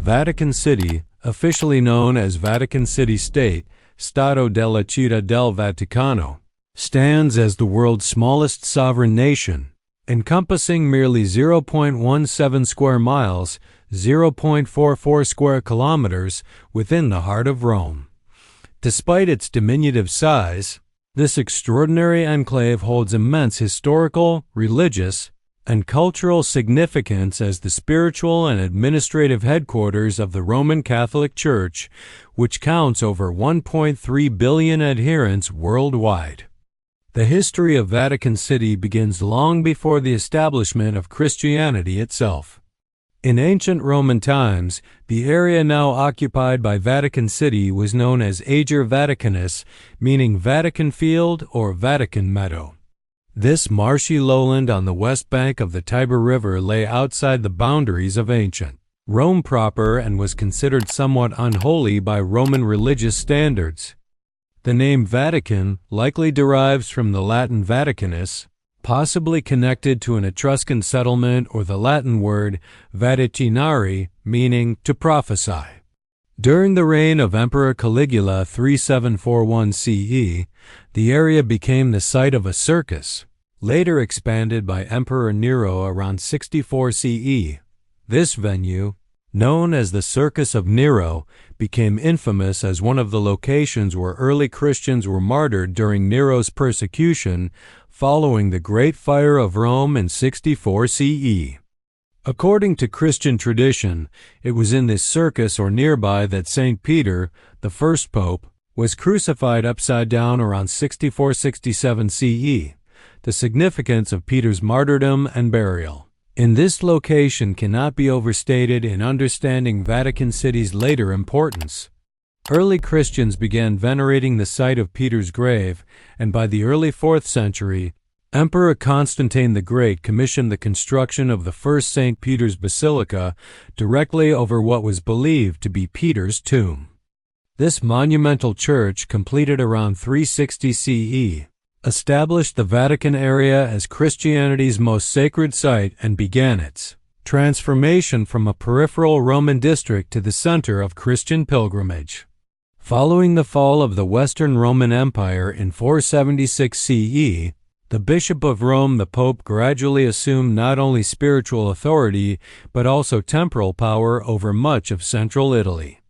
Vatican City, officially known as Vatican City State, Stato della Città del Vaticano, stands as the world's smallest sovereign nation, encompassing merely 0.17 square miles, 0.44 square kilometers, within the heart of Rome. Despite its diminutive size, this extraordinary enclave holds immense historical, religious, and cultural significance as the spiritual and administrative headquarters of the Roman Catholic Church, which counts over 1.3 billion adherents worldwide. The history of Vatican City begins long before the establishment of Christianity itself. In ancient Roman times, the area now occupied by Vatican City was known as Ager Vaticanus, meaning Vatican Field or Vatican Meadow. This marshy lowland on the west bank of the Tiber River lay outside the boundaries of ancient Rome proper and was considered somewhat unholy by Roman religious standards. The name Vatican likely derives from the Latin Vaticanus, possibly connected to an Etruscan settlement, or the Latin word vaticinare, meaning to prophesy. During the reign of Emperor Caligula 3741 CE, the area became the site of a circus, later expanded by Emperor Nero around 64 CE. This venue, known as the Circus of Nero, became infamous as one of the locations where early Christians were martyred during Nero's persecution following the Great Fire of Rome in 64 CE. According to Christian tradition, it was in this circus or nearby that St. Peter, the first pope, was crucified upside down around 64-67 CE. The significance of Peter's martyrdom and burial in this location cannot be overstated in understanding Vatican City's later importance. Early Christians began venerating the site of Peter's grave, and by the early 4th century, Emperor Constantine the Great commissioned the construction of the first St. Peter's Basilica directly over what was believed to be Peter's tomb. This monumental church, completed around 360 CE, established the Vatican area as Christianity's most sacred site and began its transformation from a peripheral Roman district to the center of Christian pilgrimage. Following the fall of the Western Roman Empire in 476 CE, the Bishop of Rome, the Pope, gradually assumed not only spiritual authority but also temporal power over much of central Italy.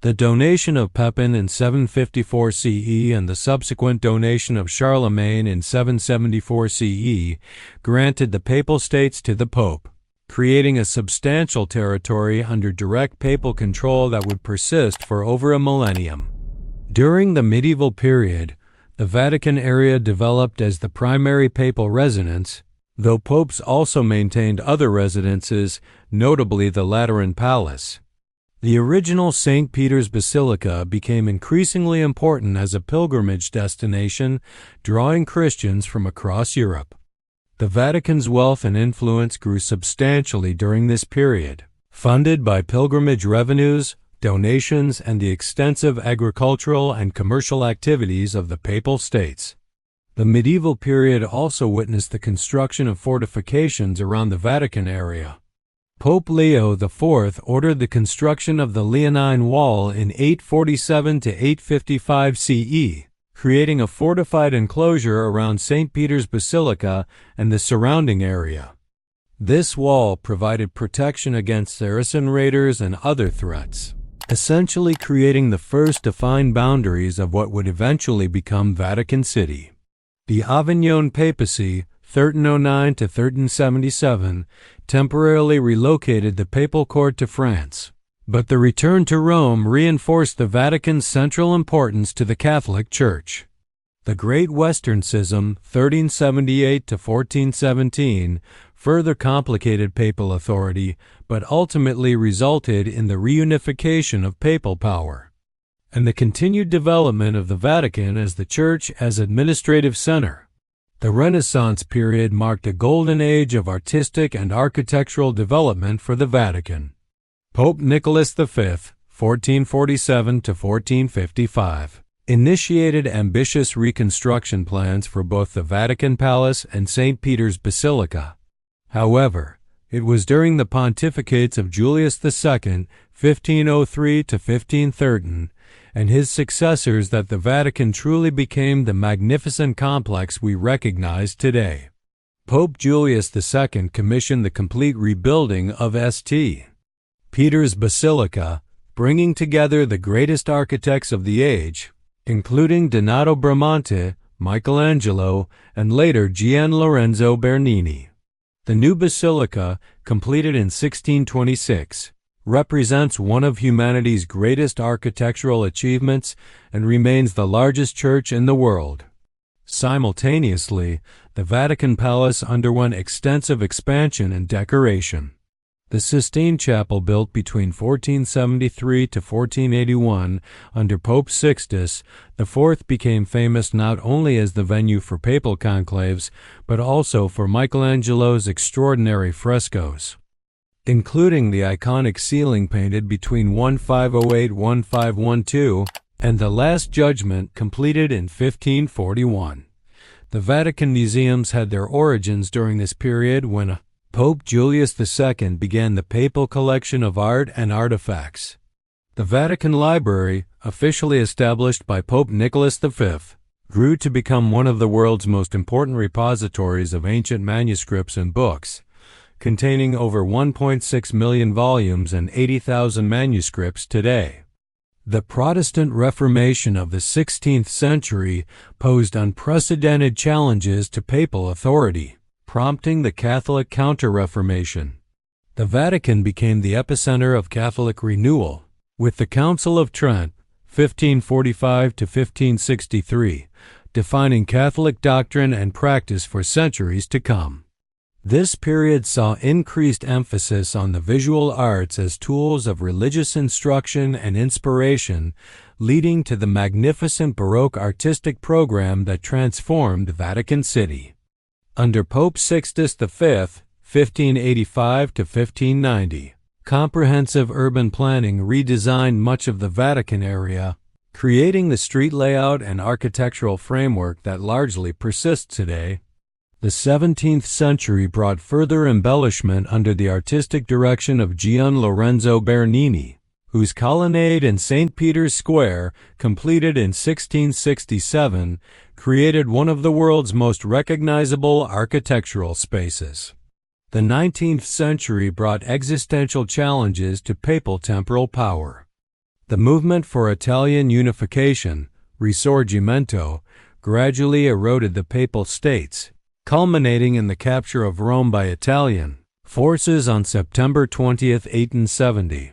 The donation of Pepin in 754 CE and the subsequent donation of Charlemagne in 774 CE granted the Papal States to the Pope, creating a substantial territory under direct papal control that would persist for over a millennium. During the medieval period, the Vatican area developed as the primary papal residence, though popes also maintained other residences, notably the Lateran Palace. The original St. Peter's Basilica became increasingly important as a pilgrimage destination, drawing Christians from across Europe. The Vatican's wealth and influence grew substantially during this period, funded by pilgrimage revenues, donations, and the extensive agricultural and commercial activities of the Papal States. The medieval period also witnessed the construction of fortifications around the Vatican area. Pope Leo IV ordered the construction of the Leonine Wall in 847 to 855 CE, creating a fortified enclosure around St. Peter's Basilica and the surrounding area. This wall provided protection against Saracen raiders and other threats, essentially creating the first defined boundaries of what would eventually become Vatican City. The Avignon papacy, 1309 to 1377, temporarily relocated the papal court to France, but the return to Rome reinforced the Vatican's central importance to the Catholic Church. The Great Western Schism, 1378 to 1417, further complicated papal authority, but ultimately resulted in the reunification of papal power and the continued development of the Vatican as the Church as administrative center. The Renaissance period marked a golden age of artistic and architectural development for the Vatican. Pope Nicholas V, 1447 to 1455, initiated ambitious reconstruction plans for both the Vatican Palace and St. Peter's Basilica. However, It was during the pontificates of Julius II, 1503 to 1513, and his successors that the Vatican truly became the magnificent complex we recognize today. Pope Julius II commissioned the complete rebuilding of St. Peter's Basilica, bringing together the greatest architects of the age, including Donato Bramante, Michelangelo, and later Gian Lorenzo Bernini. The new basilica, completed in 1626, represents one of humanity's greatest architectural achievements and remains the largest church in the world. Simultaneously, the Vatican Palace underwent extensive expansion and decoration. The Sistine Chapel, built between 1473 to 1481 under Pope Sixtus IV, became famous not only as the venue for papal conclaves, but also for Michelangelo's extraordinary frescoes, including the iconic ceiling painted between 1508–1512 and the Last Judgment, completed in 1541. The Vatican museums had their origins during this period when Pope Julius II began the papal collection of art and artifacts. The Vatican Library, officially established by Pope Nicholas V, grew to become one of the world's most important repositories of ancient manuscripts and books, containing over 1.6 million volumes and 80,000 manuscripts today. The Protestant Reformation of the 16th century posed unprecedented challenges to papal authority, prompting the Catholic Counter-Reformation. The Vatican became the epicenter of Catholic renewal, with the Council of Trent, 1545 to 1563, defining Catholic doctrine and practice for centuries to come. This period saw increased emphasis on the visual arts as tools of religious instruction and inspiration, leading to the magnificent Baroque artistic program that transformed Vatican City. Under Pope Sixtus V, 1585 to 1590, comprehensive urban planning redesigned much of the Vatican area, creating the street layout and architectural framework that largely persists today. The 17th century brought further embellishment under the artistic direction of Gian Lorenzo Bernini, whose colonnade in St. Peter's Square, completed in 1667, created one of the world's most recognizable architectural spaces. The 19th century brought existential challenges to papal temporal power. The movement for Italian unification, Risorgimento, gradually eroded the Papal States, culminating in the capture of Rome by Italian forces on September 20, 1870.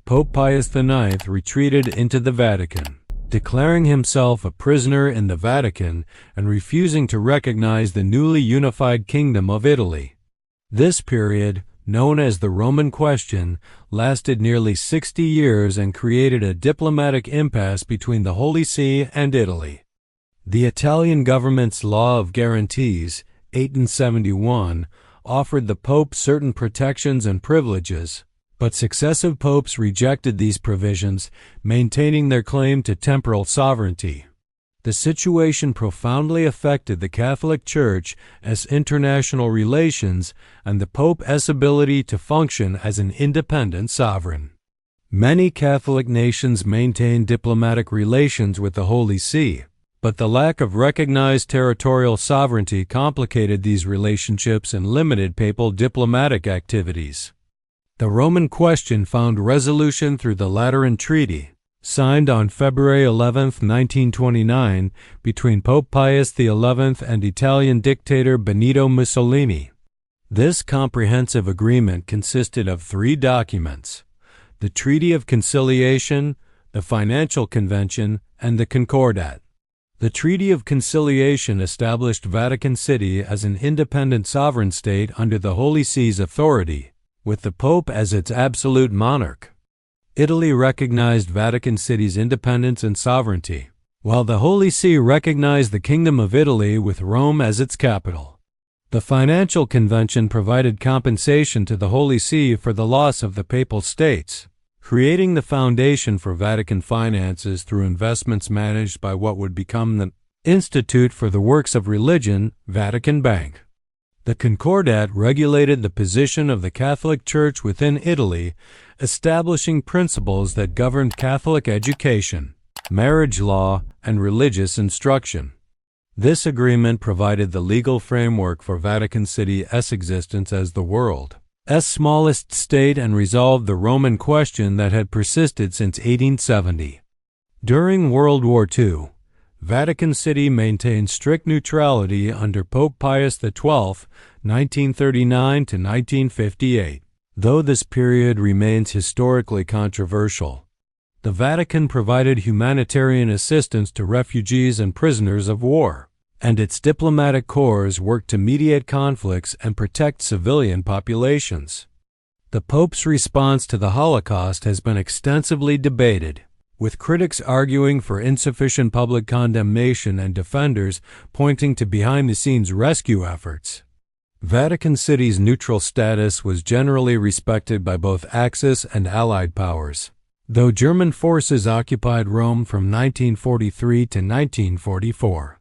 Pope Pius IX retreated into the Vatican, declaring himself a prisoner in the Vatican and refusing to recognize the newly unified Kingdom of Italy. This period, known as the Roman Question, lasted nearly 60 years and created a diplomatic impasse between the Holy See and Italy. The Italian government's Law of Guarantees, 1871, offered the Pope certain protections and privileges, but successive popes rejected these provisions, maintaining their claim to temporal sovereignty. The situation profoundly affected the Catholic Church's international relations and the Pope's ability to function as an independent sovereign. Many Catholic nations maintained diplomatic relations with the Holy See, but the lack of recognized territorial sovereignty complicated these relationships and limited papal diplomatic activities. The Roman Question found resolution through the Lateran Treaty, signed on February 11, 1929, between Pope Pius XI and Italian dictator Benito Mussolini. This comprehensive agreement consisted of 3 documents: the Treaty of Conciliation, the Financial Convention, and the Concordat. The Treaty of Conciliation established Vatican City as an independent sovereign state under the Holy See's authority, with the Pope as its absolute monarch. Italy recognized Vatican City's independence and sovereignty, while the Holy See recognized the Kingdom of Italy with Rome as its capital. The Financial Convention provided compensation to the Holy See for the loss of the Papal States, creating the foundation for Vatican finances through investments managed by what would become the Institute for the Works of Religion, Vatican Bank. The Concordat regulated the position of the Catholic Church within Italy, establishing principles that governed Catholic education, marriage law, and religious instruction. This agreement provided the legal framework for Vatican City's existence as the world's smallest state and resolved the Roman question that had persisted since 1870. During World War II, Vatican City maintained strict neutrality under Pope Pius XII, 1939 to 1958. Though this period remains historically controversial, the Vatican provided humanitarian assistance to refugees and prisoners of war, and its diplomatic corps worked to mediate conflicts and protect civilian populations. The Pope's response to the Holocaust has been extensively debated, with critics arguing for insufficient public condemnation and defenders pointing to behind-the-scenes rescue efforts. Vatican City's neutral status was generally respected by both Axis and Allied powers, though German forces occupied Rome from 1943 to 1944.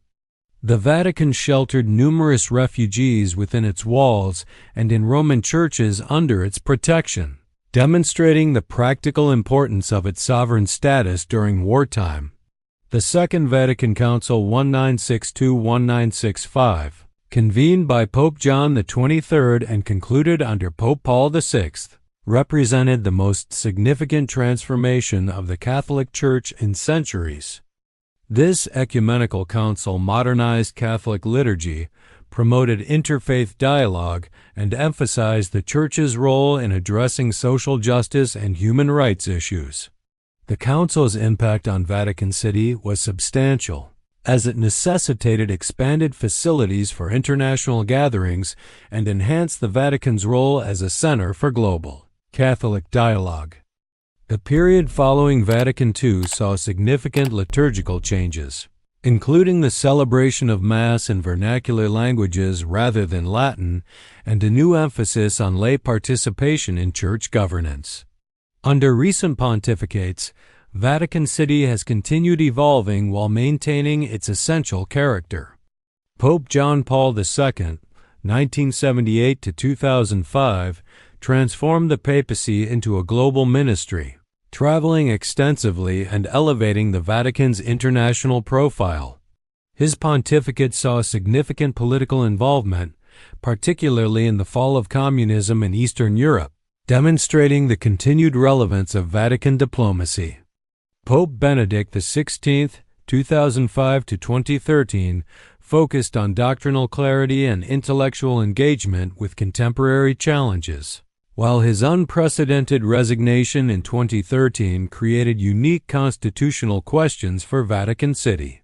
The Vatican sheltered numerous refugees within its walls and in Roman churches under its protection, demonstrating the practical importance of its sovereign status during wartime. The Second Vatican Council 1962-1965, convened by Pope John XXIII and concluded under Pope Paul VI, represented the most significant transformation of the Catholic Church in centuries. This ecumenical council modernized Catholic liturgy, promoted interfaith dialogue, and emphasized the Church's role in addressing social justice and human rights issues. The Council's impact on Vatican City was substantial, as it necessitated expanded facilities for international gatherings and enhanced the Vatican's role as a center for global Catholic dialogue. The period following Vatican II saw significant liturgical changes, including the celebration of Mass in vernacular languages rather than Latin, and a new emphasis on lay participation in church governance. Under recent pontificates, Vatican City has continued evolving while maintaining its essential character. Pope John Paul II, 1978 to 2005, transformed the papacy into a global ministry, traveling extensively and elevating the Vatican's international profile. His pontificate saw significant political involvement, particularly in the fall of communism in Eastern Europe, demonstrating the continued relevance of Vatican diplomacy. Pope Benedict XVI, 2005 to 2013, focused on doctrinal clarity and intellectual engagement with contemporary challenges, while his unprecedented resignation in 2013 created unique constitutional questions for Vatican City.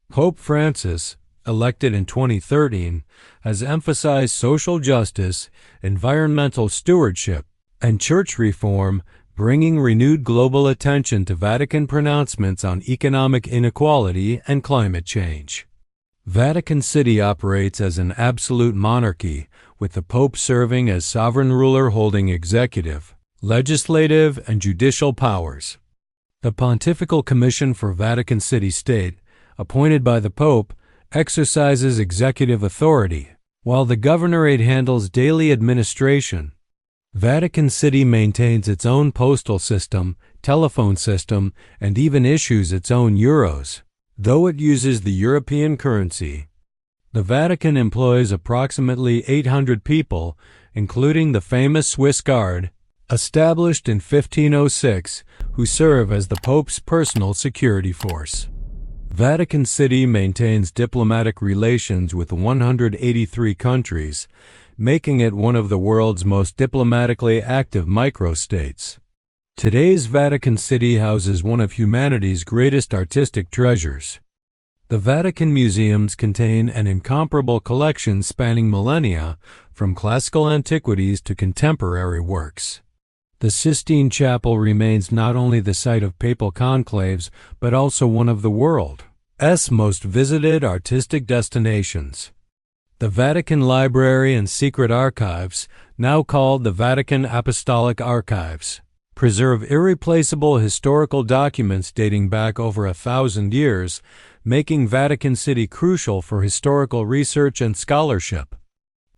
Pope Francis, elected in 2013, has emphasized social justice, environmental stewardship, and church reform, bringing renewed global attention to Vatican pronouncements on economic inequality and climate change. Vatican City operates as an absolute monarchy, with the Pope serving as sovereign ruler holding executive, legislative, and judicial powers. The Pontifical Commission for Vatican City State, appointed by the Pope, exercises executive authority, while the governorate handles daily administration. Vatican City maintains its own postal system, telephone system, and even issues its own euros, though it uses the European currency. The Vatican employs approximately 800 people, including the famous Swiss Guard, established in 1506, who serve as the Pope's personal security force. Vatican City maintains diplomatic relations with 183 countries, making it one of the world's most diplomatically active microstates. Today's Vatican City houses one of humanity's greatest artistic treasures. The Vatican museums contain an incomparable collection spanning millennia, from classical antiquities to contemporary works. The Sistine Chapel remains not only the site of papal conclaves, but also one of the world's most visited artistic destinations. The Vatican Library and Secret Archives, now called the Vatican Apostolic Archives, preserve irreplaceable historical documents dating back over 1,000 years, making Vatican City crucial for historical research and scholarship.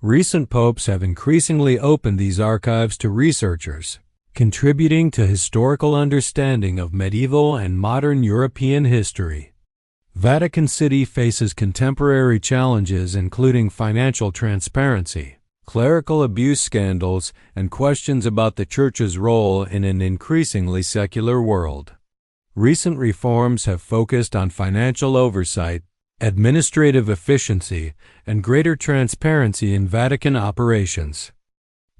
Recent popes have increasingly opened these archives to researchers, contributing to historical understanding of medieval and modern European history. Vatican City faces contemporary challenges including financial transparency, clerical abuse scandals, and questions about the Church's role in an increasingly secular world. Recent reforms have focused on financial oversight, administrative efficiency, and greater transparency in Vatican operations.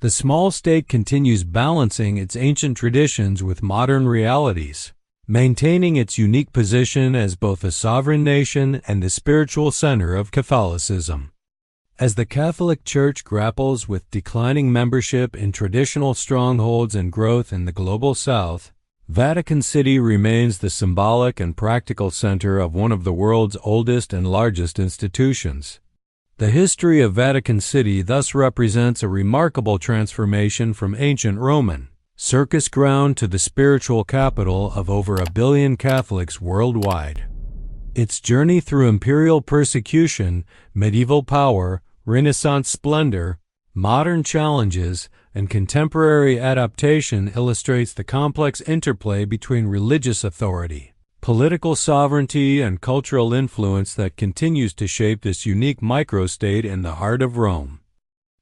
The small state continues balancing its ancient traditions with modern realities, maintaining its unique position as both a sovereign nation and the spiritual center of Catholicism. As the Catholic Church grapples with declining membership in traditional strongholds and growth in the global South, Vatican City remains the symbolic and practical center of one of the world's oldest and largest institutions. The history of Vatican City thus represents a remarkable transformation from ancient Roman circus ground to the spiritual capital of over 1 billion Catholics worldwide. Its journey through imperial persecution, medieval power, Renaissance splendor, modern challenges, and contemporary adaptation illustrates the complex interplay between religious authority, political sovereignty, and cultural influence that continues to shape this unique microstate in the heart of Rome.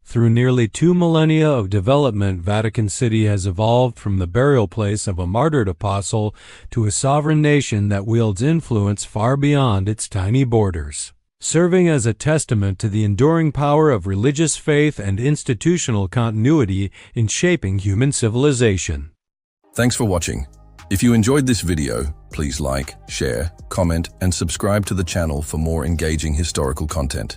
Through nearly 2 millennia of development, Vatican City has evolved from the burial place of a martyred apostle to a sovereign nation that wields influence far beyond its tiny borders, serving as a testament to the enduring power of religious faith and institutional continuity in shaping human civilization. Thanks for watching. If you enjoyed this video, please like, share, comment, and subscribe to the channel for more engaging historical content.